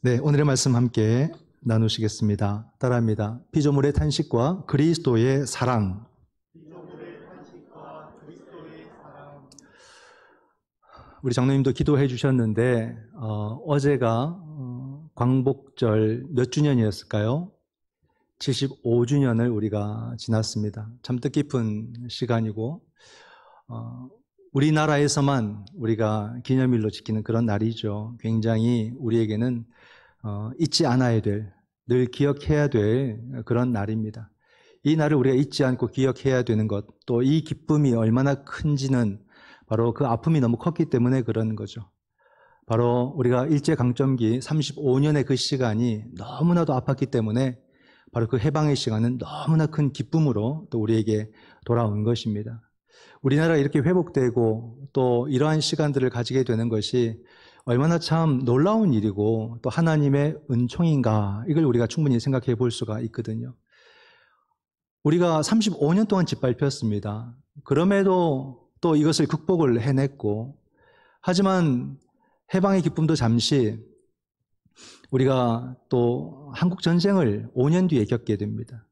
네, 오늘의 말씀 함께 나누시겠습니다. 따라합니다. 피조물의 탄식과 그리스도의 사랑. 우리 장로님도 기도해 주셨는데 어제가 광복절 몇 주년이었을까요? 75주년을 우리가 지났습니다. 참 뜻깊은 시간이고 우리나라에서만 우리가 기념일로 지키는 그런 날이죠. 굉장히 우리에게는 잊지 않아야 될, 늘 기억해야 될 그런 날입니다. 이 날을 우리가 잊지 않고 기억해야 되는 것, 또 이 기쁨이 얼마나 큰지는 바로 그 아픔이 너무 컸기 때문에 그런 거죠. 바로 우리가 일제강점기 35년의 그 시간이 너무나도 아팠기 때문에 바로 그 해방의 시간은 너무나 큰 기쁨으로 또 우리에게 돌아온 것입니다. 우리나라가 이렇게 회복되고 또 이러한 시간들을 가지게 되는 것이 얼마나 참 놀라운 일이고 또 하나님의 은총인가, 이걸 우리가 충분히 생각해 볼 수가 있거든요. 우리가 35년 동안 짓밟혔습니다. 그럼에도 또 이것을 극복을 해냈고, 하지만 해방의 기쁨도 잠시 우리가 또 한국전쟁을 5년 뒤에 겪게 됩니다.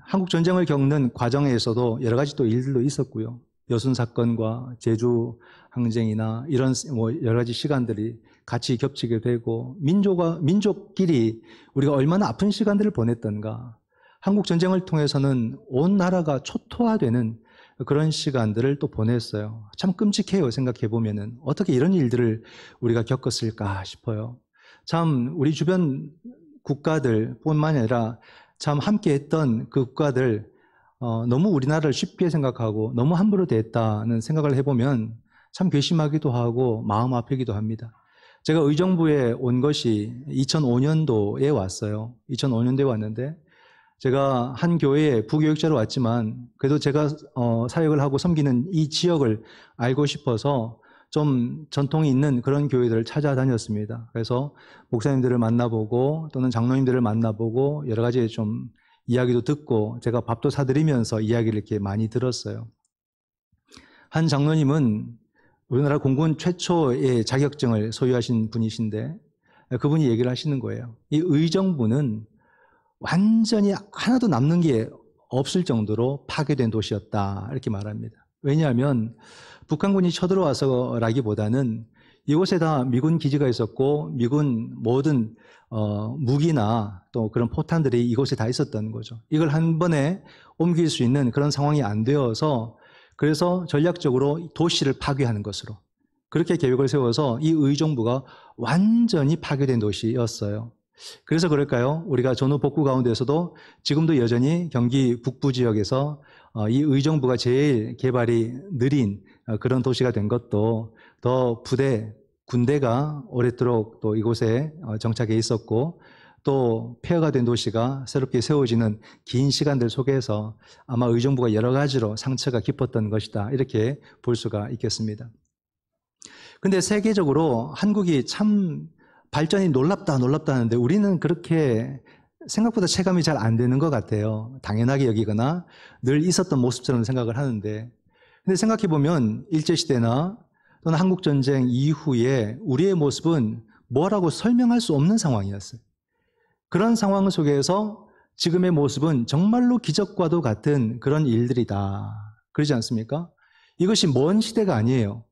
한국전쟁을 겪는 과정에서도 여러 가지 또 일들도 있었고요. 여순 사건과 제주 항쟁이나 이런 여러 가지 시간들이 같이 겹치게 되고, 민족끼리 우리가 얼마나 아픈 시간들을 보냈던가. 한국전쟁을 통해서는 온 나라가 초토화되는 그런 시간들을 또 보냈어요. 참 끔찍해요. 생각해 보면은 어떻게 이런 일들을 우리가 겪었을까 싶어요. 참 우리 주변 국가들 뿐만 아니라 참 함께 했던 그 국가들 너무 우리나라를 쉽게 생각하고 너무 함부로 대했다는 생각을 해보면 참 괘씸하기도 하고 마음 아프기도 합니다. 제가 의정부에 온 것이 2005년도에 왔어요. 2005년도에 왔는데 제가 한 교회에 부교육자로 왔지만 그래도 제가 사역을 하고 섬기는 이 지역을 알고 싶어서 좀 전통이 있는 그런 교회들을 찾아다녔습니다. 그래서 목사님들을 만나보고 또는 장로님들을 만나보고 여러 가지 좀 이야기도 듣고 제가 밥도 사드리면서 이야기를 이렇게 많이 들었어요. 한 장로님은 우리나라 공군 최초의 자격증을 소유하신 분이신데 그분이 얘기를 하시는 거예요. 이 의정부는 완전히 하나도 남는 게 없을 정도로 파괴된 도시였다, 이렇게 말합니다. 왜냐하면 북한군이 쳐들어와서라기보다는 이곳에 다 미군 기지가 있었고 미군 모든 무기나 또 그런 포탄들이 이곳에 다 있었던 거죠. 이걸 한 번에 옮길 수 있는 그런 상황이 안 되어서 그래서 전략적으로 도시를 파괴하는 것으로 그렇게 계획을 세워서 이 의정부가 완전히 파괴된 도시였어요. 그래서 그럴까요? 우리가 전후 복구 가운데서도 지금도 여전히 경기 북부 지역에서 이 의정부가 제일 개발이 느린 그런 도시가 된 것도 더 군대가 오랫도록 또 이곳에 정착해 있었고 또 폐허가 된 도시가 새롭게 세워지는 긴 시간들 속에서 아마 의정부가 여러 가지로 상처가 깊었던 것이다, 이렇게 볼 수가 있겠습니다. 근데 세계적으로 한국이 참 발전이 놀랍다 하는데 우리는 그렇게 생각보다 체감이 잘 안 되는 것 같아요. 당연하게 여기거나 늘 있었던 모습처럼 생각을 하는데, 근데 생각해 보면 일제시대나 또는 한국전쟁 이후에 우리의 모습은 뭐라고 설명할 수 없는 상황이었어요. 그런 상황 속에서 지금의 모습은 정말로 기적과도 같은 그런 일들이다, 그러지 않습니까? 이것이 먼 시대가 아니에요.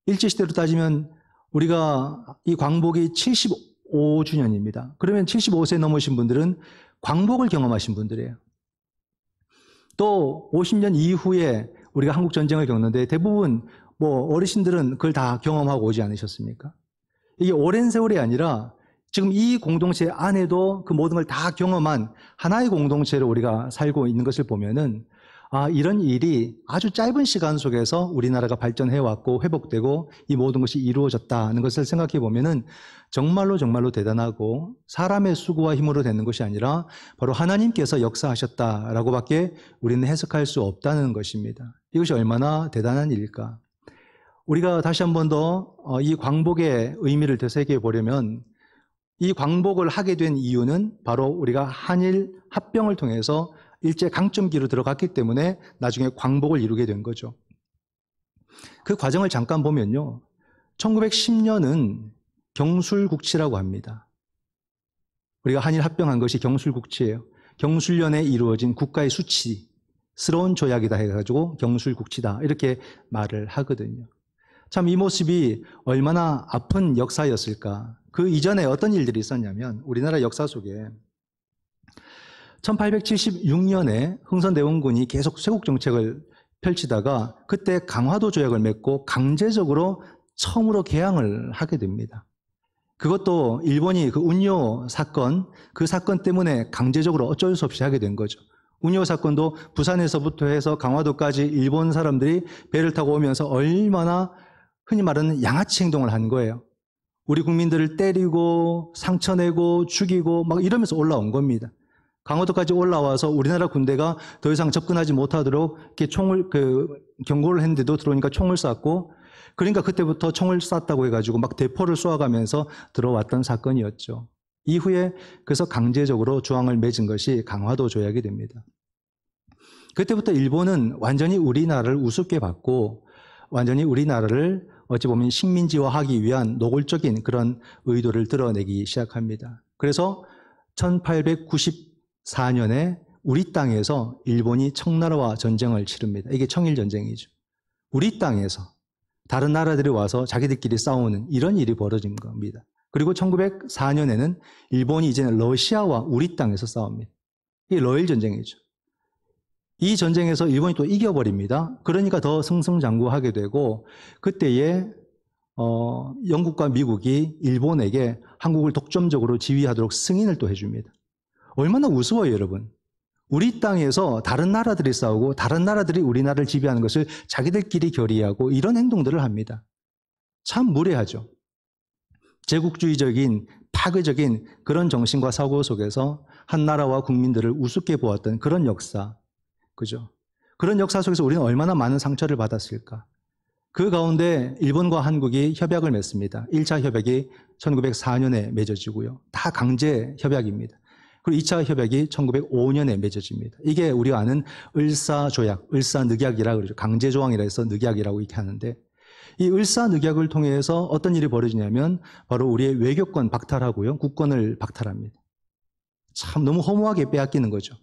일제시대로 따지면 우리가 이 광복이 75주년입니다. 그러면 75세 넘으신 분들은 광복을 경험하신 분들이에요. 또 50년 이후에 우리가 한국전쟁을 겪는데 대부분 어르신들은 그걸 다 경험하고 오지 않으셨습니까? 이게 오랜 세월이 아니라 지금 이 공동체 안에도 그 모든 걸 다 경험한 하나의 공동체로 우리가 살고 있는 것을 보면은 이런 일이 아주 짧은 시간 속에서 우리나라가 발전해왔고 회복되고 이 모든 것이 이루어졌다는 것을 생각해 보면은 정말로 대단하고 사람의 수고와 힘으로 되는 것이 아니라 바로 하나님께서 역사하셨다라고밖에 우리는 해석할 수 없다는 것입니다. 이것이 얼마나 대단한 일일까? 우리가 다시 한 번 더 이 광복의 의미를 되새겨 보려면 이 광복을 하게 된 이유는 바로 우리가 한일 합병을 통해서 일제 강점기로 들어갔기 때문에 나중에 광복을 이루게 된 거죠. 그 과정을 잠깐 보면요. 1910년은 경술국치라고 합니다. 우리가 한일 합병한 것이 경술국치예요. 경술련에 이루어진 국가의 수치스러운 조약이다 해가지고 경술국치다 이렇게 말을 하거든요. 참 이 모습이 얼마나 아픈 역사였을까. 그 이전에 어떤 일들이 있었냐면 우리나라 역사 속에 1876년에 흥선대원군이 계속 쇄국 정책을 펼치다가 그때 강화도 조약을 맺고 강제적으로 처음으로 개항을 하게 됩니다. 그것도 일본이 그 운요 사건, 그 사건 때문에 강제적으로 어쩔 수 없이 하게 된 거죠. 운요 사건도 부산에서부터 해서 강화도까지 일본 사람들이 배를 타고 오면서 얼마나 흔히 말하는 양아치 행동을 한 거예요. 우리 국민들을 때리고 상처내고 죽이고 막 이러면서 올라온 겁니다. 강화도까지 올라와서 우리나라 군대가 더 이상 접근하지 못하도록 이렇게 경고를 했는데도 들어오니까 총을 쐈고, 그러니까 그때부터 총을 쐈다고 해가지고 막 대포를 쏘아가면서 들어왔던 사건이었죠. 이후에 그래서 강제적으로 조항을 맺은 것이 강화도 조약이 됩니다. 그때부터 일본은 완전히 우리나라를 우습게 봤고 완전히 우리나라를 어찌 보면 식민지화하기 위한 노골적인 그런 의도를 드러내기 시작합니다. 그래서 1894년에 우리 땅에서 일본이 청나라와 전쟁을 치릅니다. 이게 청일전쟁이죠. 우리 땅에서 다른 나라들이 와서 자기들끼리 싸우는 이런 일이 벌어진 겁니다. 그리고 1904년에는 일본이 이제는 러시아와 우리 땅에서 싸웁니다. 이게 러일전쟁이죠. 이 전쟁에서 일본이 또 이겨버립니다. 그러니까 더 승승장구하게 되고 그때에 영국과 미국이 일본에게 한국을 독점적으로 지휘하도록 승인을 또 해줍니다. 얼마나 우스워요, 여러분. 우리 땅에서 다른 나라들이 싸우고 다른 나라들이 우리나라를 지배하는 것을 자기들끼리 결의하고 이런 행동들을 합니다. 참 무례하죠. 제국주의적인 파괴적인 그런 정신과 사고 속에서 한 나라와 국민들을 우습게 보았던 그런 역사, 그죠? 그런 역사 속에서 우리는 얼마나 많은 상처를 받았을까? 그 가운데 일본과 한국이 협약을 맺습니다. 1차 협약이 1904년에 맺어지고요. 다 강제 협약입니다. 그리고 2차 협약이 1905년에 맺어집니다. 이게 우리가 아는 을사조약, 을사늑약이라고 그러죠. 강제조항이라 해서 늑약이라고 이렇게 하는데 이 을사늑약을 통해서 어떤 일이 벌어지냐면 바로 우리의 외교권 박탈하고요. 국권을 박탈합니다. 참 너무 허무하게 빼앗기는 거죠.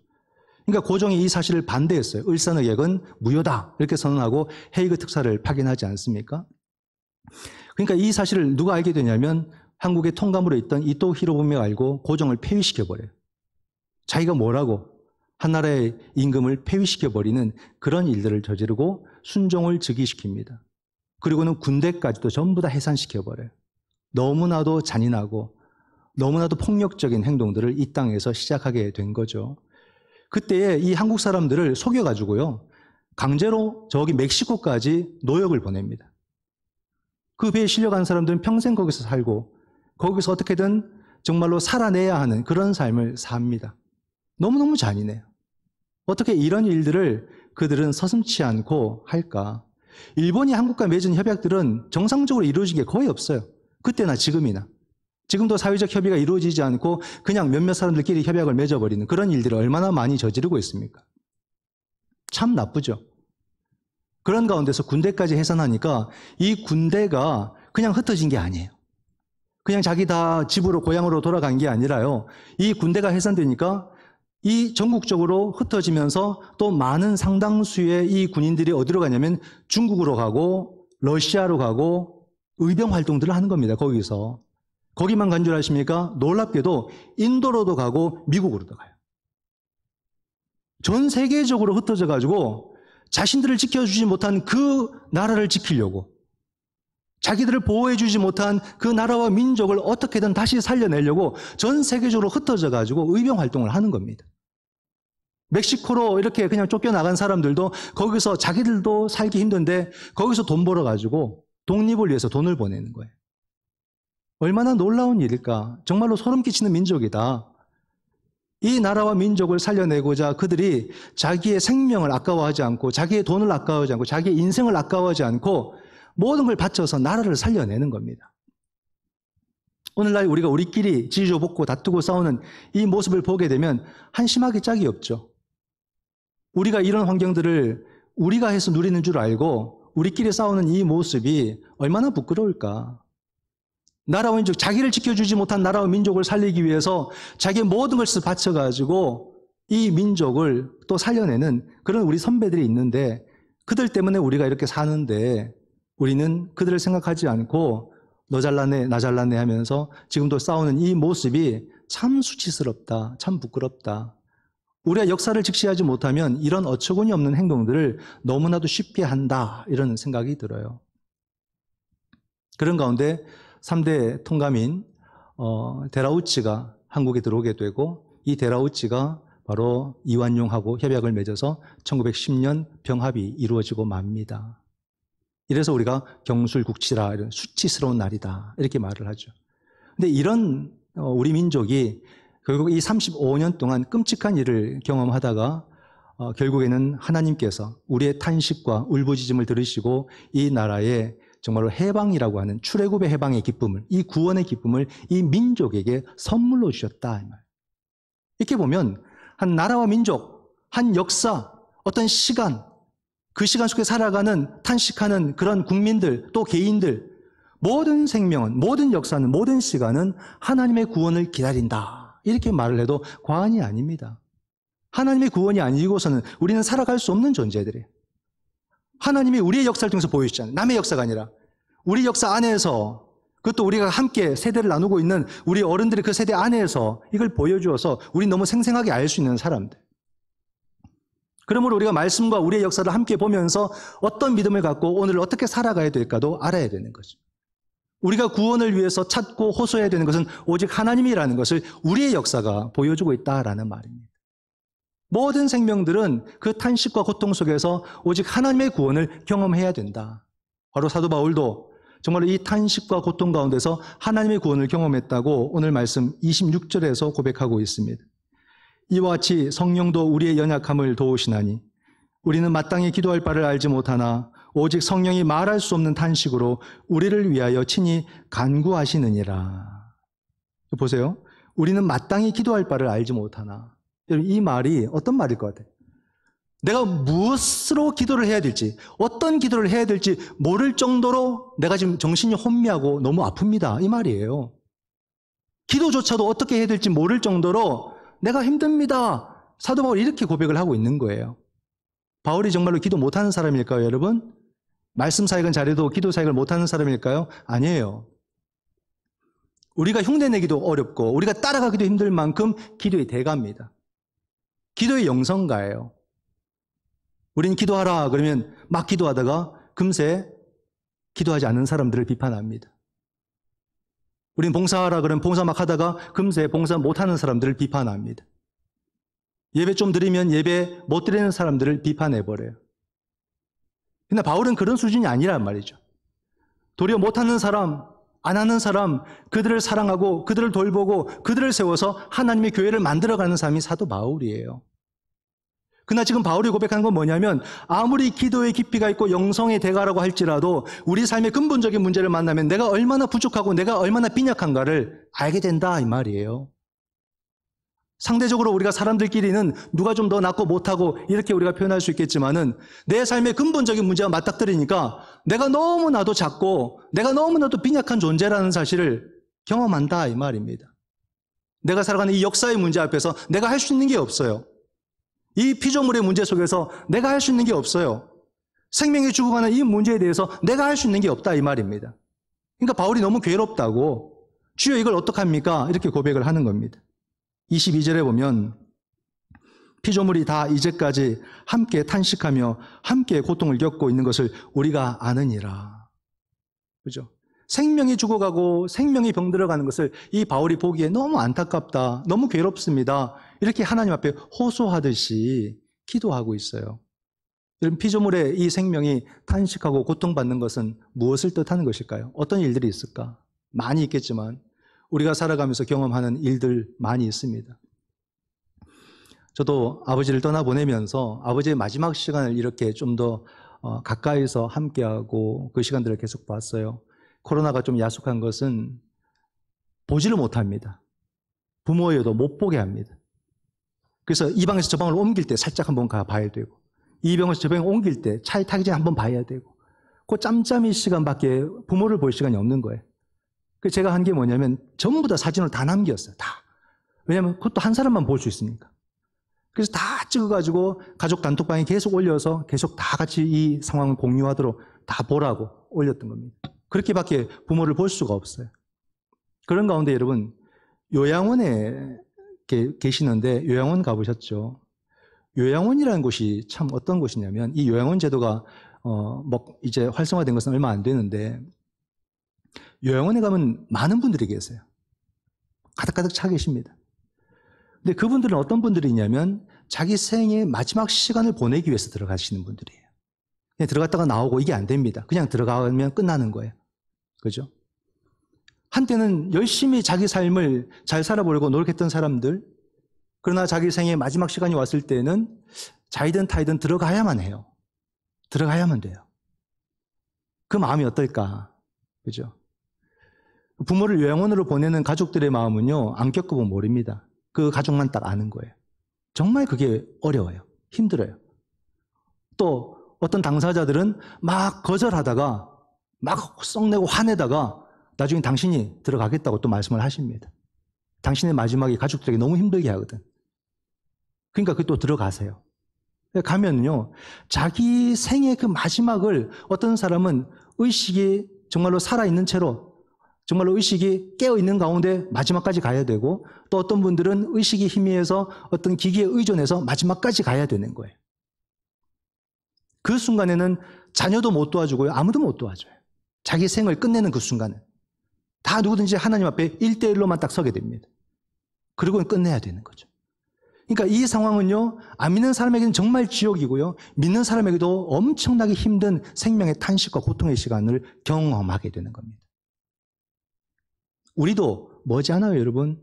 그러니까 고종이 이 사실을 반대했어요. 을사늑약은 무효다 이렇게 선언하고 헤이그 특사를 파견하지 않습니까? 그러니까 이 사실을 누가 알게 되냐면 한국의 통감으로 있던 이토 히로부미가 알고 고종을 폐위시켜버려요. 자기가 뭐라고 한나라의 임금을 폐위시켜버리는 그런 일들을 저지르고 순종을 즉위시킵니다. 그리고는 군대까지도 전부 다 해산시켜버려요. 너무나도 잔인하고 너무나도 폭력적인 행동들을 이 땅에서 시작하게 된 거죠. 그때에 이 한국 사람들을 속여가지고요. 강제로 저기 멕시코까지 노역을 보냅니다. 그 배에 실려간 사람들은 평생 거기서 살고 거기서 어떻게든 정말로 살아내야 하는 그런 삶을 삽니다. 너무너무 잔인해요. 어떻게 이런 일들을 그들은 서슴지 않고 할까? 일본이 한국과 맺은 협약들은 정상적으로 이루어진 게 거의 없어요. 그때나 지금이나. 지금도 사회적 협의가 이루어지지 않고 그냥 몇몇 사람들끼리 협약을 맺어버리는 그런 일들을 얼마나 많이 저지르고 있습니까? 참 나쁘죠. 그런 가운데서 군대까지 해산하니까 이 군대가 그냥 흩어진 게 아니에요. 그냥 자기 다 집으로 고향으로 돌아간 게 아니라요. 이 군대가 해산되니까 이 전국적으로 흩어지면서 또 많은 상당수의 이 군인들이 어디로 가냐면 중국으로 가고 러시아로 가고 의병 활동들을 하는 겁니다. 거기서. 거기만 간 줄 아십니까? 놀랍게도 인도로도 가고 미국으로도 가요. 전 세계적으로 흩어져 가지고 자신들을 지켜주지 못한 그 나라를 지키려고 자기들을 보호해주지 못한 그 나라와 민족을 어떻게든 다시 살려내려고 전 세계적으로 흩어져 가지고 의병 활동을 하는 겁니다. 멕시코로 이렇게 그냥 쫓겨나간 사람들도 거기서 자기들도 살기 힘든데 거기서 돈 벌어가지고 독립을 위해서 돈을 보내는 거예요. 얼마나 놀라운 일일까? 정말로 소름 끼치는 민족이다. 이 나라와 민족을 살려내고자 그들이 자기의 생명을 아까워하지 않고 자기의 돈을 아까워하지 않고 자기의 인생을 아까워하지 않고 모든 걸 바쳐서 나라를 살려내는 겁니다. 오늘날 우리가 우리끼리 지지조복고 다투고 싸우는 이 모습을 보게 되면 한심하기 짝이 없죠. 우리가 이런 환경들을 우리가 해서 누리는 줄 알고 우리끼리 싸우는 이 모습이 얼마나 부끄러울까. 나라와 민족, 자기를 지켜주지 못한 나라와 민족을 살리기 위해서 자기의 모든 것을 바쳐가지고 이 민족을 또 살려내는 그런 우리 선배들이 있는데 그들 때문에 우리가 이렇게 사는데 우리는 그들을 생각하지 않고 너 잘났네, 나 잘났네 하면서 지금도 싸우는 이 모습이 참 수치스럽다, 참 부끄럽다. 우리가 역사를 직시하지 못하면 이런 어처구니 없는 행동들을 너무나도 쉽게 한다 이런 생각이 들어요. 그런 가운데 3대 통감인 데라우치가 한국에 들어오게 되고 이 데라우치가 바로 이완용하고 협약을 맺어서 1910년 병합이 이루어지고 맙니다. 이래서 우리가 경술국치라, 이런 수치스러운 날이다 이렇게 말을 하죠. 근데 이런 우리 민족이 결국 이 35년 동안 끔찍한 일을 경험하다가 결국에는 하나님께서 우리의 탄식과 울부짖음을 들으시고 이 나라에 정말로 해방이라고 하는 출애굽의 해방의 기쁨을, 이 구원의 기쁨을 이 민족에게 선물로 주셨다. 이렇게 보면 한 나라와 민족, 한 역사, 어떤 시간, 그 시간 속에 살아가는 탄식하는 그런 국민들 또 개인들 모든 생명은, 모든 역사는, 모든 시간은 하나님의 구원을 기다린다. 이렇게 말을 해도 과언이 아닙니다. 하나님의 구원이 아니고서는 우리는 살아갈 수 없는 존재들이에요. 하나님이 우리의 역사를 통해서 보여주잖아요. 남의 역사가 아니라 우리 역사 안에서, 그것도 우리가 함께 세대를 나누고 있는 우리 어른들이 그 세대 안에서 이걸 보여주어서 우리 너무 생생하게 알 수 있는 사람들. 그러므로 우리가 말씀과 우리의 역사를 함께 보면서 어떤 믿음을 갖고 오늘 어떻게 살아가야 될까도 알아야 되는 거죠. 우리가 구원을 위해서 찾고 호소해야 되는 것은 오직 하나님이라는 것을 우리의 역사가 보여주고 있다라는 말입니다. 모든 생명들은 그 탄식과 고통 속에서 오직 하나님의 구원을 경험해야 된다. 바로 사도 바울도 정말 이 탄식과 고통 가운데서 하나님의 구원을 경험했다고 오늘 말씀 26절에서 고백하고 있습니다. 이와 같이 성령도 우리의 연약함을 도우시나니 우리는 마땅히 기도할 바를 알지 못하나 오직 성령이 말할 수 없는 탄식으로 우리를 위하여 친히 간구하시느니라. 보세요. 우리는 마땅히 기도할 바를 알지 못하나. 이 말이 어떤 말일 것 같아요? 내가 무엇으로 기도를 해야 될지, 어떤 기도를 해야 될지 모를 정도로 내가 지금 정신이 혼미하고 너무 아픕니다. 이 말이에요. 기도조차도 어떻게 해야 될지 모를 정도로 내가 힘듭니다. 사도 바울이 이렇게 고백을 하고 있는 거예요. 바울이 정말로 기도 못하는 사람일까요, 여러분? 말씀 사역은 잘해도 기도 사역을 못하는 사람일까요? 아니에요. 우리가 흉내내기도 어렵고 우리가 따라가기도 힘들 만큼 기도의 대가입니다. 기도의 영성가예요. 우린 기도하라 그러면 막 기도하다가 금세 기도하지 않는 사람들을 비판합니다. 우린 봉사하라 그러면 봉사 막 하다가 금세 봉사 못하는 사람들을 비판합니다. 예배 좀 드리면 예배 못 드리는 사람들을 비판해버려요. 근데 바울은 그런 수준이 아니란 말이죠. 도리어 못하는 사람, 안 하는 사람, 그들을 사랑하고 그들을 돌보고 그들을 세워서 하나님의 교회를 만들어가는 사람이 사도 바울이에요. 그러나 지금 바울이 고백하는 건 뭐냐면 아무리 기도의 깊이가 있고 영성의 대가라고 할지라도 우리 삶의 근본적인 문제를 만나면 내가 얼마나 부족하고 내가 얼마나 빈약한가를 알게 된다 이 말이에요. 상대적으로 우리가 사람들끼리는 누가 좀 더 낫고 못하고 이렇게 우리가 표현할 수 있겠지만은 내 삶의 근본적인 문제와 맞닥뜨리니까 내가 너무나도 작고 내가 너무나도 빈약한 존재라는 사실을 경험한다 이 말입니다. 내가 살아가는 이 역사의 문제 앞에서 내가 할 수 있는 게 없어요. 이 피조물의 문제 속에서 내가 할 수 있는 게 없어요. 생명이 죽어가는 이 문제에 대해서 내가 할 수 있는 게 없다 이 말입니다. 그러니까 바울이 너무 괴롭다고 주여 이걸 어떡합니까? 이렇게 고백을 하는 겁니다. 22절에 보면 피조물이 다 이제까지 함께 탄식하며 함께 고통을 겪고 있는 것을 우리가 아느니라. 그죠? 생명이 죽어가고 생명이 병들어가는 것을 이 바울이 보기에 너무 안타깝다, 너무 괴롭습니다. 이렇게 하나님 앞에 호소하듯이 기도하고 있어요. 여러분, 피조물의 이 생명이 탄식하고 고통받는 것은 무엇을 뜻하는 것일까요? 어떤 일들이 있을까? 많이 있겠지만 우리가 살아가면서 경험하는 일들 많이 있습니다. 저도 아버지를 떠나보내면서 아버지의 마지막 시간을 이렇게 좀 더 가까이서 함께하고 그 시간들을 계속 봤어요. 코로나가 좀 야속한 것은 보지를 못합니다. 부모여도 못 보게 합니다. 그래서 이 방에서 저 방으로 옮길 때 살짝 한번 가봐야 되고 이 병에서 저 병에 옮길 때 차에 타기 전에 한번 봐야 되고 그 짬짬이 시간밖에 부모를 볼 시간이 없는 거예요. 그 제가 한 게 뭐냐면 전부 다 사진을 다 남겼어요. 다. 왜냐하면 그것도 한 사람만 볼 수 있으니까. 그래서 다 찍어가지고 가족 단톡방에 계속 올려서 계속 다 같이 이 상황을 공유하도록 다 보라고 올렸던 겁니다. 그렇게밖에 부모를 볼 수가 없어요. 그런 가운데 여러분, 요양원에 계시는데 요양원 가보셨죠? 요양원이라는 곳이 참 어떤 곳이냐면 이 요양원 제도가 이제 활성화된 것은 얼마 안 되는데 요양원에 가면 많은 분들이 계세요. 가득가득 차 계십니다. 근데 그분들은 어떤 분들이냐면 자기 생의 마지막 시간을 보내기 위해서 들어가시는 분들이에요. 그냥 들어갔다가 나오고 이게 안 됩니다. 그냥 들어가면 끝나는 거예요. 그죠? 한때는 열심히 자기 삶을 잘 살아보려고 노력했던 사람들, 그러나 자기 생의 마지막 시간이 왔을 때는 자이든 타이든 들어가야만 해요. 들어가야만 돼요. 그 마음이 어떨까? 그죠? 부모를 요양원으로 보내는 가족들의 마음은요, 안 겪어보면 모릅니다. 그 가족만 딱 아는 거예요. 정말 그게 어려워요. 힘들어요. 또 어떤 당사자들은 막 거절하다가 막 썩내고 화내다가 나중에 당신이 들어가겠다고 또 말씀을 하십니다. 당신의 마지막이 가족들에게 너무 힘들게 하거든. 그러니까 그 또 들어가세요. 가면요, 자기 생의 그 마지막을 어떤 사람은 의식이 정말로 살아있는 채로 정말로 의식이 깨어있는 가운데 마지막까지 가야 되고 또 어떤 분들은 의식이 희미해서 어떤 기기에 의존해서 마지막까지 가야 되는 거예요. 그 순간에는 자녀도 못 도와주고요. 아무도 못 도와줘요. 자기 생을 끝내는 그 순간은. 다 누구든지 하나님 앞에 1대1로만 딱 서게 됩니다. 그리고는 끝내야 되는 거죠. 그러니까 이 상황은요, 안 믿는 사람에게는 정말 지옥이고요, 믿는 사람에게도 엄청나게 힘든 생명의 탄식과 고통의 시간을 경험하게 되는 겁니다. 우리도 머지않아요, 여러분.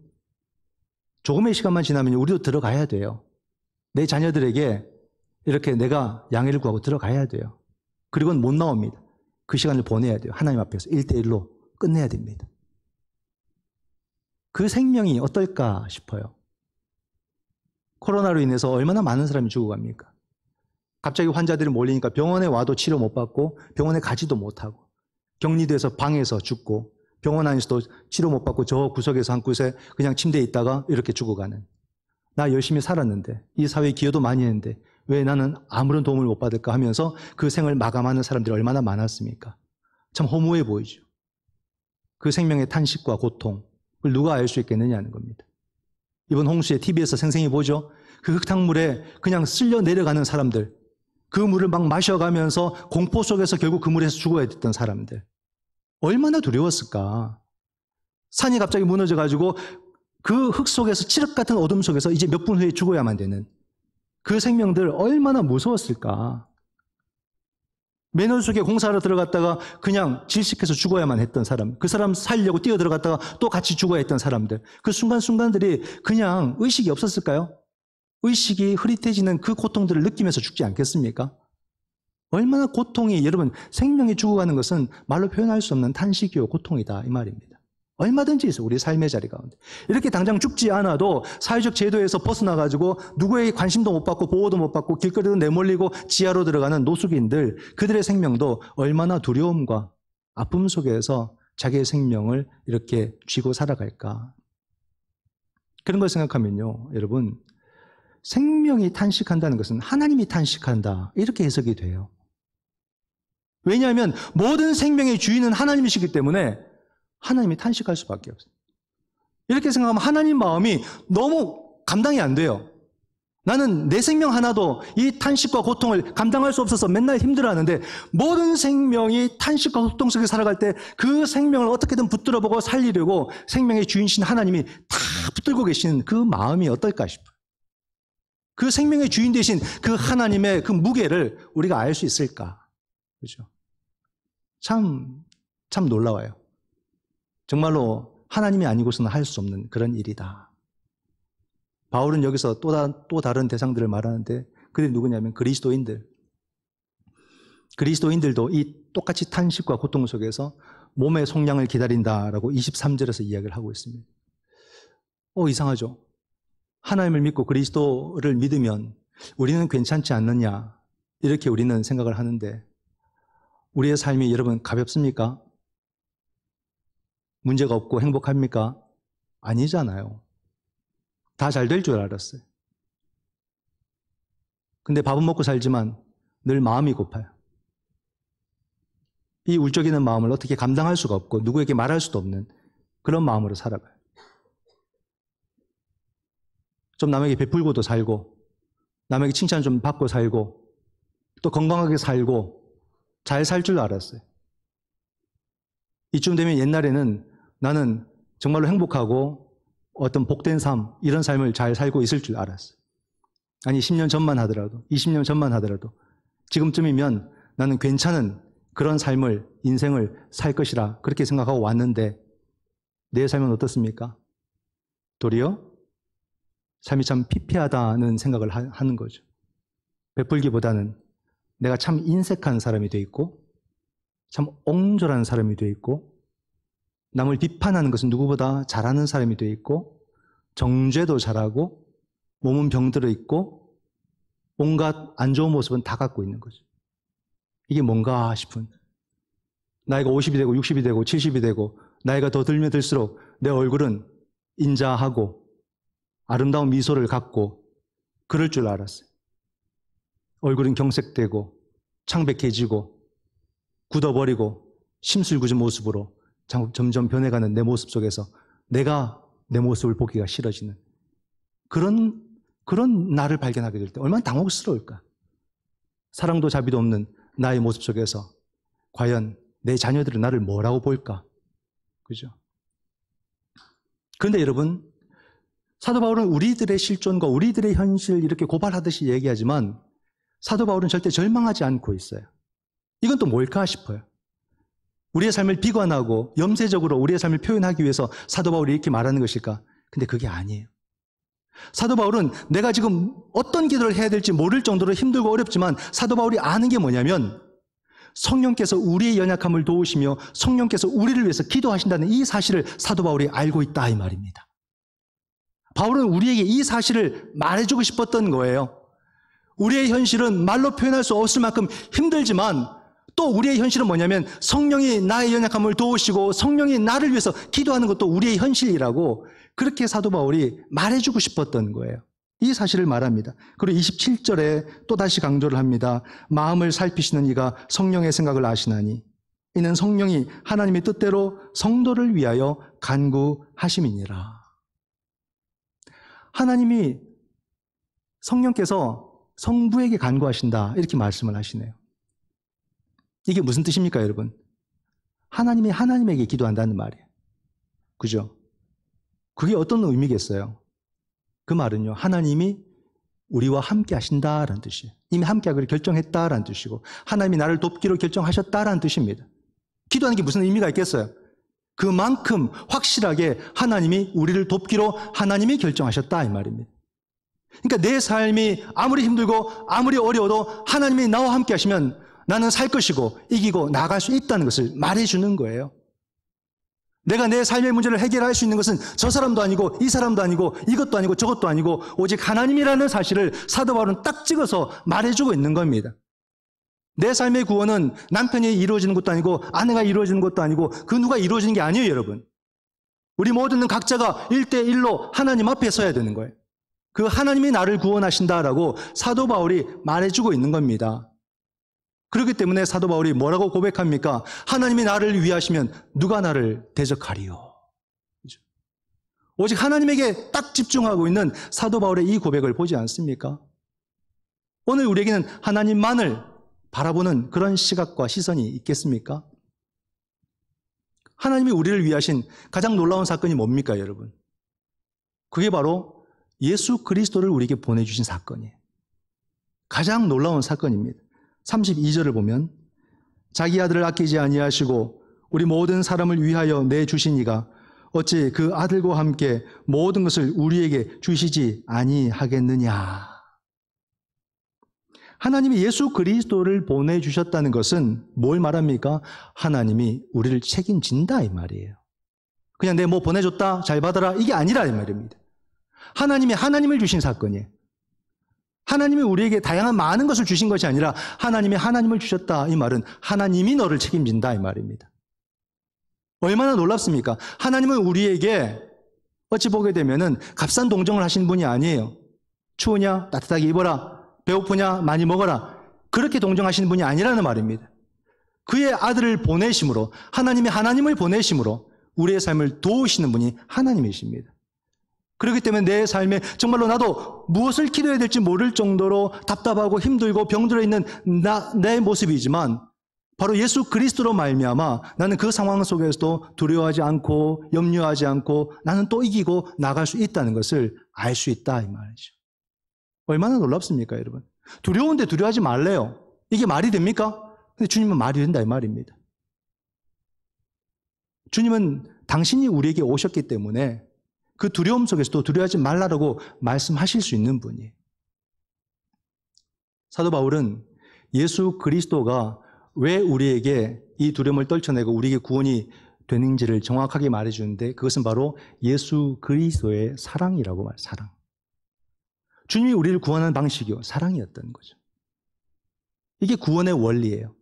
조금의 시간만 지나면 우리도 들어가야 돼요. 내 자녀들에게 이렇게 내가 양해를 구하고 들어가야 돼요. 그리고는 못 나옵니다. 그 시간을 보내야 돼요. 하나님 앞에서 1대1로 끝내야 됩니다. 그 생명이 어떨까 싶어요. 코로나로 인해서 얼마나 많은 사람이 죽어갑니까? 갑자기 환자들이 몰리니까 병원에 와도 치료 못 받고 병원에 가지도 못하고 격리돼서 방에서 죽고 병원 안에서도 치료 못 받고 저 구석에서 한 곳에 그냥 침대에 있다가 이렇게 죽어가는, 나 열심히 살았는데 이 사회에 기여도 많이 했는데 왜 나는 아무런 도움을 못 받을까 하면서 그 생을 마감하는 사람들이 얼마나 많았습니까? 참 허무해 보이죠. 그 생명의 탄식과 고통, 그걸 누가 알 수 있겠느냐는 겁니다. 이번 홍수에 TV에서 생생히 보죠. 그 흙탕물에 그냥 쓸려 내려가는 사람들, 그 물을 막 마셔가면서 공포 속에서 결국 그 물에서 죽어야 됐던 사람들, 얼마나 두려웠을까. 산이 갑자기 무너져가지고 그 흙 속에서 칠흑 같은 어둠 속에서 이제 몇 분 후에 죽어야만 되는 그 생명들 얼마나 무서웠을까. 맨홀 속에 공사하러 들어갔다가 그냥 질식해서 죽어야만 했던 사람, 그 사람 살려고 뛰어 들어갔다가 또 같이 죽어야 했던 사람들, 그 순간순간들이 그냥 의식이 없었을까요? 의식이 흐릿해지는 그 고통들을 느끼면서 죽지 않겠습니까? 얼마나 고통이, 여러분, 생명이 죽어가는 것은 말로 표현할 수 없는 탄식이요 고통이다 이 말입니다. 얼마든지 있어, 우리 삶의 자리 가운데. 이렇게 당장 죽지 않아도 사회적 제도에서 벗어나가지고 누구에게 관심도 못 받고 보호도 못 받고 길거리로 내몰리고 지하로 들어가는 노숙인들, 그들의 생명도 얼마나 두려움과 아픔 속에서 자기의 생명을 이렇게 쥐고 살아갈까. 그런 걸 생각하면요, 여러분, 생명이 탄식한다는 것은 하나님이 탄식한다 이렇게 해석이 돼요. 왜냐하면 모든 생명의 주인은 하나님이시기 때문에 하나님이 탄식할 수밖에 없어요. 이렇게 생각하면 하나님 마음이 너무 감당이 안 돼요. 나는 내 생명 하나도 이 탄식과 고통을 감당할 수 없어서 맨날 힘들어하는데 모든 생명이 탄식과 고통 속에 살아갈 때 그 생명을 어떻게든 붙들어보고 살리려고 생명의 주인이신 하나님이 다 붙들고 계시는 그 마음이 어떨까 싶어요. 그 생명의 주인 되신 그 하나님의 그 무게를 우리가 알 수 있을까? 그죠? 참 놀라워요. 정말로 하나님이 아니고서는 할 수 없는 그런 일이다. 바울은 여기서 또 다른 대상들을 말하는데 그들이 누구냐면 그리스도인들. 그리스도인들도 이 똑같이 탄식과 고통 속에서 몸의 속량을 기다린다라고 23절에서 이야기를 하고 있습니다. 이상하죠? 하나님을 믿고 그리스도를 믿으면 우리는 괜찮지 않느냐 이렇게 우리는 생각을 하는데 우리의 삶이 여러분 가볍습니까? 문제가 없고 행복합니까? 아니잖아요. 다 잘 될 줄 알았어요. 근데 밥은 먹고 살지만 늘 마음이 고파요. 이 울적이는 마음을 어떻게 감당할 수가 없고 누구에게 말할 수도 없는 그런 마음으로 살아가요. 좀 남에게 베풀고도 살고 남에게 칭찬 좀 받고 살고 또 건강하게 살고 잘 살 줄 알았어요. 이쯤 되면 옛날에는 나는 정말로 행복하고 어떤 복된 삶, 이런 삶을 잘 살고 있을 줄 알았어요. 아니 10년 전만 하더라도 20년 전만 하더라도 지금쯤이면 나는 괜찮은 그런 삶을 인생을 살 것이라 그렇게 생각하고 왔는데 내 삶은 어떻습니까? 도리어 삶이 참 피폐하다는 생각을 하는 거죠. 베풀기보다는 내가 참 인색한 사람이 돼 있고 참 옹졸한 사람이 돼 있고 남을 비판하는 것은 누구보다 잘하는 사람이 돼 있고 정죄도 잘하고 몸은 병들어 있고 온갖 안 좋은 모습은 다 갖고 있는 거죠. 이게 뭔가 싶은 나이가 50이 되고 60이 되고 70이 되고 나이가 더 들면 들수록 내 얼굴은 인자하고 아름다운 미소를 갖고 그럴 줄 알았어요. 얼굴은 경색되고 창백해지고 굳어버리고 심술궂은 모습으로 점점 변해가는 내 모습 속에서 내가 내 모습을 보기가 싫어지는 그런 나를 발견하게 될 때 얼마나 당혹스러울까. 사랑도 자비도 없는 나의 모습 속에서 과연 내 자녀들은 나를 뭐라고 볼까? 그죠? 그런데 여러분, 사도 바울은 우리들의 실존과 우리들의 현실을 이렇게 고발하듯이 얘기하지만 사도 바울은 절대 절망하지 않고 있어요. 이건 또 뭘까 싶어요. 우리의 삶을 비관하고 염세적으로 우리의 삶을 표현하기 위해서 사도 바울이 이렇게 말하는 것일까? 근데 그게 아니에요. 사도 바울은 내가 지금 어떤 기도를 해야 될지 모를 정도로 힘들고 어렵지만 사도 바울이 아는 게 뭐냐면 성령께서 우리의 연약함을 도우시며 성령께서 우리를 위해서 기도하신다는 이 사실을 사도 바울이 알고 있다 이 말입니다. 바울은 우리에게 이 사실을 말해주고 싶었던 거예요. 우리의 현실은 말로 표현할 수 없을 만큼 힘들지만 또 우리의 현실은 뭐냐면 성령이 나의 연약함을 도우시고 성령이 나를 위해서 기도하는 것도 우리의 현실이라고 그렇게 사도 바울이 말해주고 싶었던 거예요. 이 사실을 말합니다. 그리고 27절에 또 다시 강조를 합니다. 마음을 살피시는 이가 성령의 생각을 아시나니 이는 성령이 하나님의 뜻대로 성도를 위하여 간구하심이니라. 하나님이 성령께서 성부에게 간구하신다 이렇게 말씀을 하시네요. 이게 무슨 뜻입니까 여러분? 하나님이 하나님에게 기도한다는 말이에요. 그죠? 그게 어떤 의미겠어요? 그 말은요, 하나님이 우리와 함께 하신다라는 뜻이에요. 이미 함께하기를 결정했다라는 뜻이고 하나님이 나를 돕기로 결정하셨다라는 뜻입니다. 기도하는 게 무슨 의미가 있겠어요? 그만큼 확실하게 하나님이 우리를 돕기로 하나님이 결정하셨다 이 말입니다. 그러니까 내 삶이 아무리 힘들고 아무리 어려워도 하나님이 나와 함께 하시면 나는 살 것이고 이기고 나아갈 수 있다는 것을 말해주는 거예요. 내가 내 삶의 문제를 해결할 수 있는 것은 저 사람도 아니고 이 사람도 아니고 이것도 아니고 저것도 아니고 오직 하나님이라는 사실을 사도 바울은 딱 찍어서 말해주고 있는 겁니다. 내 삶의 구원은 남편이 이루어지는 것도 아니고 아내가 이루어지는 것도 아니고 그 누가 이루어지는 게 아니에요 여러분. 우리 모두는 각자가 1대1로 하나님 앞에 서야 되는 거예요. 그 하나님이 나를 구원하신다라고 사도 바울이 말해주고 있는 겁니다. 그렇기 때문에 사도 바울이 뭐라고 고백합니까? 하나님이 나를 위하시면 누가 나를 대적하리요? 그렇죠? 오직 하나님에게 딱 집중하고 있는 사도 바울의 이 고백을 보지 않습니까? 오늘 우리에게는 하나님만을 바라보는 그런 시각과 시선이 있겠습니까? 하나님이 우리를 위하신 가장 놀라운 사건이 뭡니까, 여러분? 그게 바로 예수 그리스도를 우리에게 보내주신 사건이에요. 가장 놀라운 사건입니다. 32절을 보면 자기 아들을 아끼지 아니하시고 우리 모든 사람을 위하여 내주신 이가 어찌 그 아들과 함께 모든 것을 우리에게 주시지 아니하겠느냐. 하나님이 예수 그리스도를 보내주셨다는 것은 뭘 말합니까? 하나님이 우리를 책임진다 이 말이에요. 그냥 내 뭐 보내줬다 잘 받아라 이게 아니라 이 말입니다. 하나님이 하나님을 주신 사건이에요. 하나님이 우리에게 다양한 많은 것을 주신 것이 아니라 하나님이 하나님을 주셨다 이 말은 하나님이 너를 책임진다 이 말입니다. 얼마나 놀랍습니까? 하나님은 우리에게 어찌 보게 되면은 값싼 동정을 하신 분이 아니에요. 추우냐? 따뜻하게 입어라. 배고프냐? 많이 먹어라. 그렇게 동정하시는 분이 아니라는 말입니다. 그의 아들을 보내심으로, 하나님이 하나님을 보내심으로 우리의 삶을 도우시는 분이 하나님이십니다. 그렇기 때문에 내 삶에 정말로 나도 무엇을 기도해야 될지 모를 정도로 답답하고 힘들고 병들어 있는 내 모습이지만 바로 예수 그리스도로 말미암아 나는 그 상황 속에서도 두려워하지 않고 염려하지 않고 나는 또 이기고 나갈 수 있다는 것을 알 수 있다 이 말이죠. 얼마나 놀랍습니까, 여러분? 두려운데 두려워하지 말래요. 이게 말이 됩니까? 근데 주님은 말이 된다 이 말입니다. 주님은 당신이 우리에게 오셨기 때문에 그 두려움 속에서도 두려워하지 말라라고 말씀하실 수 있는 분이에요. 사도 바울은 예수 그리스도가 왜 우리에게 이 두려움을 떨쳐내고 우리에게 구원이 되는지를 정확하게 말해주는데 그것은 바로 예수 그리스도의 사랑이라고 말해요. 사랑. 주님이 우리를 구원하는 방식이요. 사랑이었던 거죠. 이게 구원의 원리예요.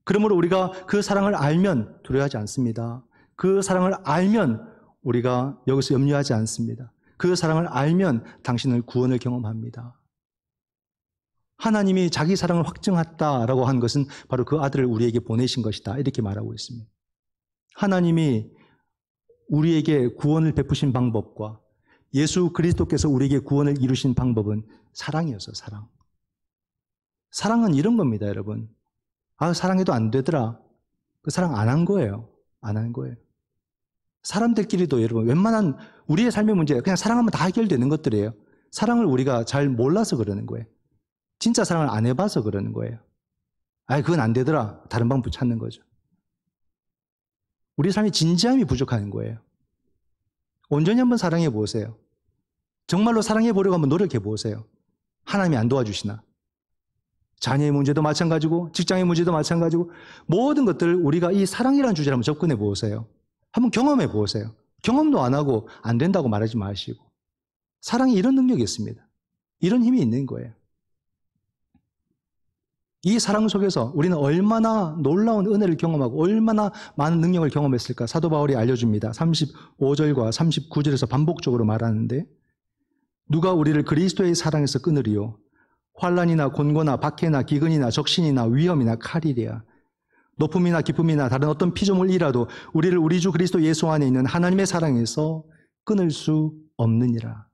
그러므로 우리가 그 사랑을 알면 두려워하지 않습니다. 그 사랑을 알면 우리가 여기서 염려하지 않습니다. 그 사랑을 알면 당신은 구원을 경험합니다. 하나님이 자기 사랑을 확증했다라고 한 것은 바로 그 아들을 우리에게 보내신 것이다. 이렇게 말하고 있습니다. 하나님이 우리에게 구원을 베푸신 방법과 예수 그리스도께서 우리에게 구원을 이루신 방법은 사랑이었어요. 사랑. 사랑은 이런 겁니다, 여러분. 아, 사랑해도 안 되더라. 그 사랑 안 한 거예요. 안 한 거예요. 사람들끼리도 여러분 웬만한 우리의 삶의 문제 그냥 사랑하면 다 해결되는 것들이에요. 사랑을 우리가 잘 몰라서 그러는 거예요. 진짜 사랑을 안 해봐서 그러는 거예요. 아, 그건 안 되더라. 다른 방법 찾는 거죠. 우리 삶이 진지함이 부족한 거예요. 온전히 한번 사랑해 보세요. 정말로 사랑해 보려고 한번 노력해 보세요. 하나님이 안 도와주시나? 자녀의 문제도 마찬가지고 직장의 문제도 마찬가지고 모든 것들을 우리가 이 사랑이라는 주제로 한번 접근해 보세요. 한번 경험해 보세요. 경험도 안 하고 안 된다고 말하지 마시고. 사랑이 이런 능력이 있습니다. 이런 힘이 있는 거예요. 이 사랑 속에서 우리는 얼마나 놀라운 은혜를 경험하고 얼마나 많은 능력을 경험했을까 사도 바울이 알려줍니다. 35절과 39절에서 반복적으로 말하는데 누가 우리를 그리스도의 사랑에서 끊으리요? 환난이나 곤고나 박해나 기근이나 적신이나 위험이나 칼이랴. 높음이나 기쁨이나 다른 어떤 피조물이라도 우리를 우리 주 그리스도 예수 안에 있는 하나님의 사랑에서 끊을 수 없느니라.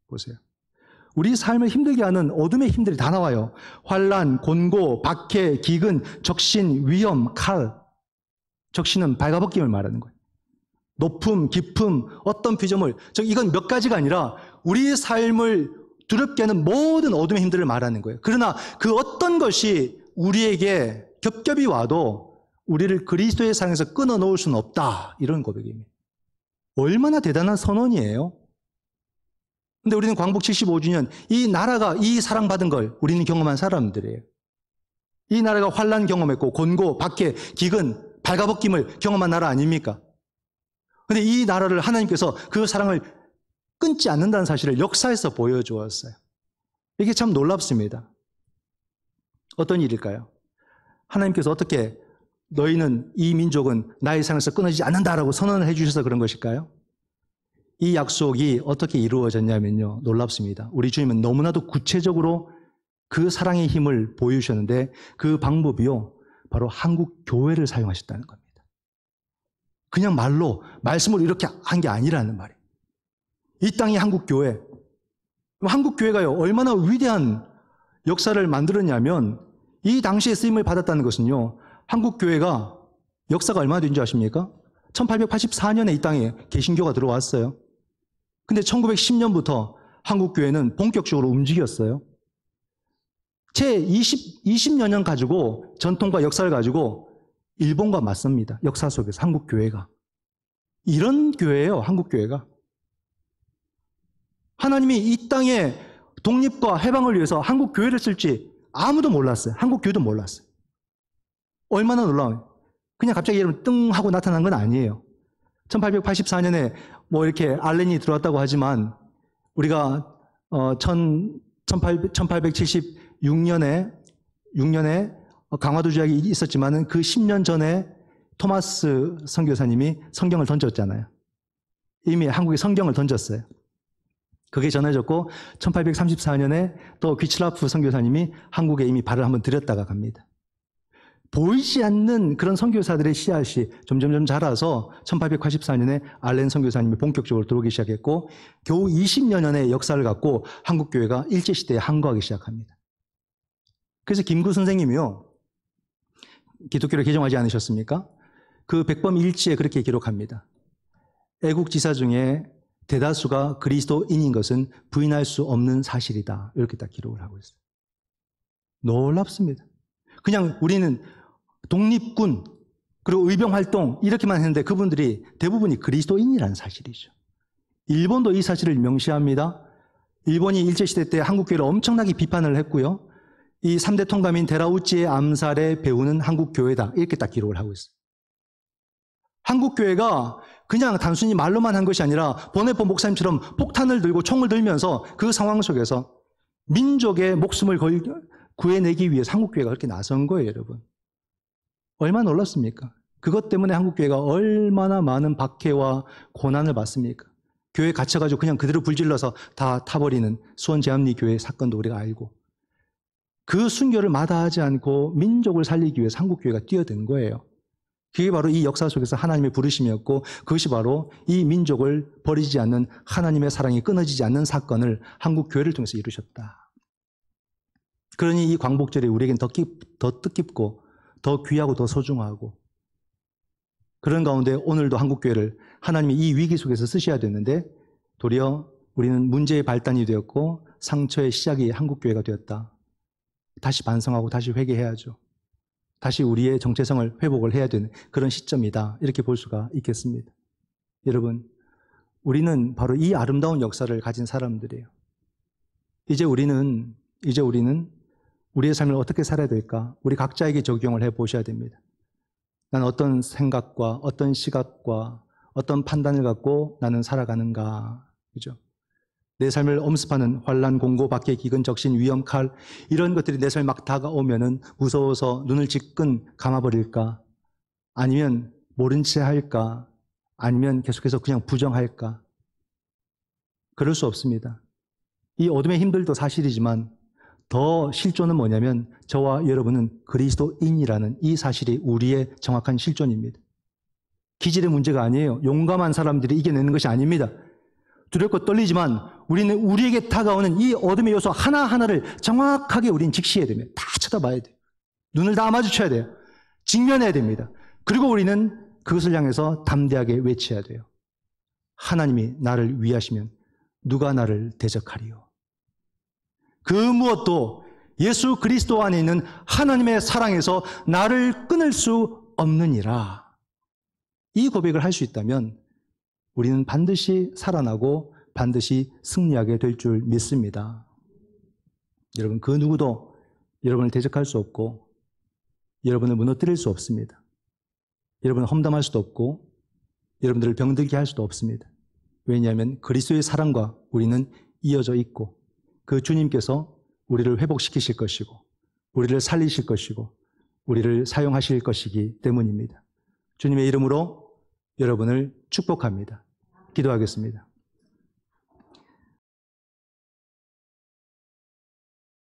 보세요. 우리 삶을 힘들게 하는 어둠의 힘들이 다 나와요. 환난, 곤고, 박해, 기근, 적신, 위험, 칼. 적신은 발가벗김을 말하는 거예요. 높음, 깊음, 어떤 피조물. 이건 몇 가지가 아니라 우리의 삶을 두렵게 하는 모든 어둠의 힘들을 말하는 거예요. 그러나 그 어떤 것이 우리에게 겹겹이 와도 우리를 그리스도의 사랑에서 끊어놓을 수는 없다. 이런 고백입니다. 얼마나 대단한 선언이에요. 근데 우리는 광복 75주년, 이 나라가 이 사랑받은 걸 우리는 경험한 사람들이에요. 이 나라가 환난 경험했고 곤고, 박해, 기근, 발가벗김을 경험한 나라 아닙니까? 근데 이 나라를 하나님께서 그 사랑을 끊지 않는다는 사실을 역사에서 보여주었어요. 이게 참 놀랍습니다. 어떤 일일까요? 하나님께서 어떻게 너희는 이 민족은 나의 사랑에서 끊어지지 않는다라고 선언을 해주셔서 그런 것일까요? 이 약속이 어떻게 이루어졌냐면요. 놀랍습니다. 우리 주님은 너무나도 구체적으로 그 사랑의 힘을 보여주셨는데 그 방법이요. 바로 한국 교회를 사용하셨다는 겁니다. 그냥 말씀으로 이렇게 한 게 아니라는 말이에요. 이 땅이 한국 교회. 한국 교회가요. 얼마나 위대한 역사를 만들었냐면 이 당시에 쓰임을 받았다는 것은요. 한국 교회가 역사가 얼마나 된지 아십니까? 1884년에 이 땅에 개신교가 들어왔어요. 근데 1910년부터 한국 교회는 본격적으로 움직였어요. 채 20여 년 가지고 전통과 역사를 가지고 일본과 맞섭니다. 역사 속에서 한국 교회가. 이런 교회예요. 한국 교회가. 하나님이 이 땅의 독립과 해방을 위해서 한국 교회를 쓸지 아무도 몰랐어요. 한국 교회도 몰랐어요. 얼마나 놀라워요. 그냥 갑자기 여러분 뜬 하고 나타난 건 아니에요. 1884년에 뭐 이렇게 알렌이 들어왔다고 하지만 우리가 1876년에 강화도 조약이 있었지만은 그 10년 전에 토마스 선교사님이 성경을 던졌잖아요. 이미 한국에 성경을 던졌어요. 그게 전해졌고 1834년에 또 귀츠라프 선교사님이 한국에 이미 발을 한번 들였다가 갑니다. 보이지 않는 그런 선교사들의 씨앗이 점점 자라서 1884년에 알렌 선교사님이 본격적으로 들어오기 시작했고 겨우 20여년의 역사를 갖고 한국교회가 일제시대에 항거하기 시작합니다. 그래서 김구 선생님이요. 기독교를 개종하지 않으셨습니까? 그 백범일지에 그렇게 기록합니다. 애국지사 중에 대다수가 그리스도인인 것은 부인할 수 없는 사실이다. 이렇게 딱 기록을 하고 있어요. 놀랍습니다. 그냥 우리는 독립군 그리고 의병활동 이렇게만 했는데 그분들이 대부분이 그리스도인이라는 사실이죠. 일본도 이 사실을 명시합니다. 일본이 일제시대 때 한국교회를 엄청나게 비판을 했고요. 이 3대 통감인 데라우치의 암살의 배후는 한국교회다. 이렇게 딱 기록을 하고 있어요. 한국교회가 그냥 단순히 말로만 한 것이 아니라 보네포 목사님처럼 폭탄을 들고 총을 들면서 그 상황 속에서 민족의 목숨을 구해내기 위해서 한국교회가 그렇게 나선 거예요, 여러분. 얼마나 놀랐습니까? 그것 때문에 한국교회가 얼마나 많은 박해와 고난을 받습니까? 교회에 갇혀가지고 그냥 그대로 불질러서 다 타버리는 수원제합리교회 사건도 우리가 알고 그 순교를 마다하지 않고 민족을 살리기 위해서 한국교회가 뛰어든 거예요. 그게 바로 이 역사 속에서 하나님의 부르심이었고 그것이 바로 이 민족을 버리지 않는 하나님의 사랑이 끊어지지 않는 사건을 한국교회를 통해서 이루셨다. 그러니 이 광복절이 우리에겐 더 뜻깊고 더 귀하고 더 소중하고 그런 가운데 오늘도 한국교회를 하나님이 이 위기 속에서 쓰셔야 되는데 도리어 우리는 문제의 발단이 되었고 상처의 시작이 한국교회가 되었다. 다시 반성하고 다시 회개해야죠. 다시 우리의 정체성을 회복을 해야 되는 그런 시점이다. 이렇게 볼 수가 있겠습니다. 여러분, 우리는 바로 이 아름다운 역사를 가진 사람들이에요. 이제 우리는 우리의 삶을 어떻게 살아야 될까? 우리 각자에게 적용을 해보셔야 됩니다. 난 어떤 생각과 어떤 시각과 어떤 판단을 갖고 나는 살아가는가? 그죠? 내 삶을 엄습하는 환난, 공고, 박해, 기근, 적신, 위험, 칼 이런 것들이 내 삶에 막 다가오면은 무서워서 눈을 질끈 감아버릴까? 아니면 모른 채 할까? 아니면 계속해서 그냥 부정할까? 그럴 수 없습니다. 이 어둠의 힘들도 사실이지만 더 실존은 뭐냐면 저와 여러분은 그리스도인이라는 이 사실이 우리의 정확한 실존입니다. 기질의 문제가 아니에요. 용감한 사람들이 이겨내는 것이 아닙니다. 두렵고 떨리지만 우리는 우리에게 다가오는 이 어둠의 요소 하나하나를 정확하게 우리는 직시해야 됩니다. 다 쳐다봐야 돼요. 눈을 다 마주쳐야 돼요. 직면해야 됩니다. 그리고 우리는 그것을 향해서 담대하게 외쳐야 돼요. 하나님이 나를 위하시면 누가 나를 대적하리요. 그 무엇도 예수 그리스도 안에 있는 하나님의 사랑에서 나를 끊을 수 없느니라. 이 고백을 할 수 있다면 우리는 반드시 살아나고 반드시 승리하게 될 줄 믿습니다. 여러분, 그 누구도 여러분을 대적할 수 없고 여러분을 무너뜨릴 수 없습니다. 여러분을 험담할 수도 없고 여러분들을 병들게 할 수도 없습니다. 왜냐하면 그리스도의 사랑과 우리는 이어져 있고 그 주님께서 우리를 회복시키실 것이고 우리를 살리실 것이고 우리를 사용하실 것이기 때문입니다. 주님의 이름으로 여러분을 축복합니다. 기도하겠습니다.